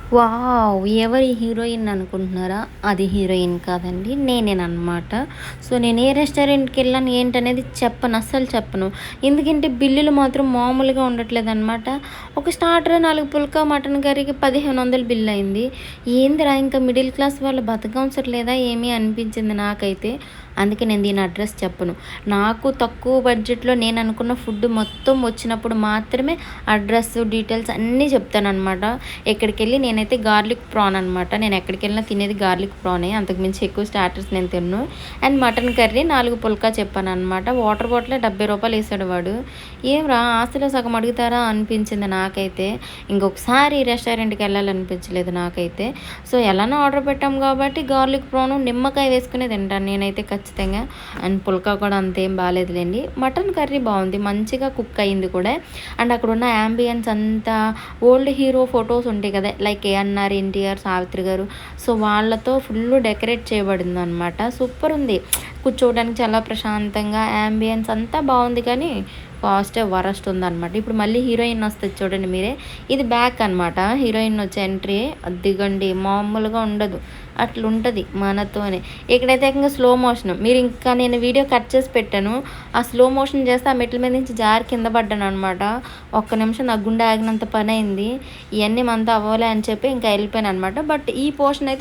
Wow! ఎవరి heroine అనుకుంటున్నారా? అది హీరోయిన్ కాదండి. నేనేననమాట. సో, నేను ఏ రెస్టారెంట్‌కెళ్ళాను ఏంటనేది చెప్పను. అస్సలు చెప్పను. ఎందుకంటే బిల్లులు మాత్రం మామూలుగా ఉండట్లేదనమాట. ఒక స్టార్టర్ 4 పుల్కా మటన్ కర్రీకి 1500 బిల్లయింది. ఏందిరా ఇంకా మిడిల్ క్లాస్ వాళ్ళు బతకవసరం లేదా ఏమి అనిపించింది నాకైతే. అందుకే నేను దీని అడ్రస్ చెప్పను. నాకు తక్కువ బడ్జెట్‌లో నేను అనుకున్న ఫుడ్ మొత్తం వచ్చినప్పుడు మాత్రమే అడ్రస్, డీటెయిల్స్ అన్నీ చెప్తాననమాట. ఎక్కడికెళ్ళి నేనైతే గార్లిక్ ప్రాన్ అనమాట. నేను ఎక్కడికెళ్ళినా తినేది గార్లిక్ ప్రానే. అంతకుమించి ఎక్కువ స్టార్టర్స్ నేను తినను. అండ్ మటన్ కర్రీ 4 పుల్కా చెప్పాననమాట. వాటర్ బాటిలే రూ. 70 ఏసాడు వాడు. ఏంరా ఆస్తిలో సగం అడుగుతారా అనిపించింది నాకైతే. ఇంకొకసారి ఈ రెస్టారెంట్‌కి ఎళ్ళాలనిపించలేదు నాకైతే. సో, ఎలానో ఆర్డర్ పెట్టాం కాబట్టి గార్లిక్ ప్రాను, నిమ్మకాయ వేసుకునే తింటాను నేనైతే ఖచ్చితంగా. అండ్ పుల్కా కూడా అంతేం బాలేదులెండి. మటన్ కర్రీ బావుంది. మంచిగా కుక్ అయింది కూడా. అండ్ అక్కడున్న యాంబియన్స్ అంతా ఓల్డ్ హీరో ఫొటోస్ ఉంటాయి కదా! లైక్ ఏఎన్నార్, ఎన్టీఆర్, సావిత్రి గారు. సో, వాళ్ళతో ఫుల్లు డెకరేట్ చేయబడిందనమాట. సూపరుంది. కూర్చోవడానికి చాలా ప్రశాంతంగా యాంబియన్స్ అంతా బావుంది కానీ కాస్టే వరస్ట్ ఉందనమాట. ఇప్పుడు మళ్ళీ హీరోయిన్ వస్తది చూడండి మీరే. ఇది బ్యాక్ అనమాట. హీరోయిన్ వచ్చే ఎంట్రీ అద్దిగండి మామూలుగా ఉండదు. అట్లుంటది మనతోనే. ఇక్కడైతే ఏకంగా స్లో మోషన్. మీరు ఇంకా నేను వీడియో కట్ చేసి పెట్టాను. ఆ స్లో మోషన్ చేస్తే ఆ మెట్ల మీద నుంచి జారి కింద పడ్డాననమాట. ఒక్క నిమిషం నా గుండె ఆగినంత పనయింది. ఇయన్నీ మనతో అవ్వలే అని చెప్పి ఇంకా వెళ్ళిపోయాననమాట. బట్ ఈ పోర్షన్ అయితే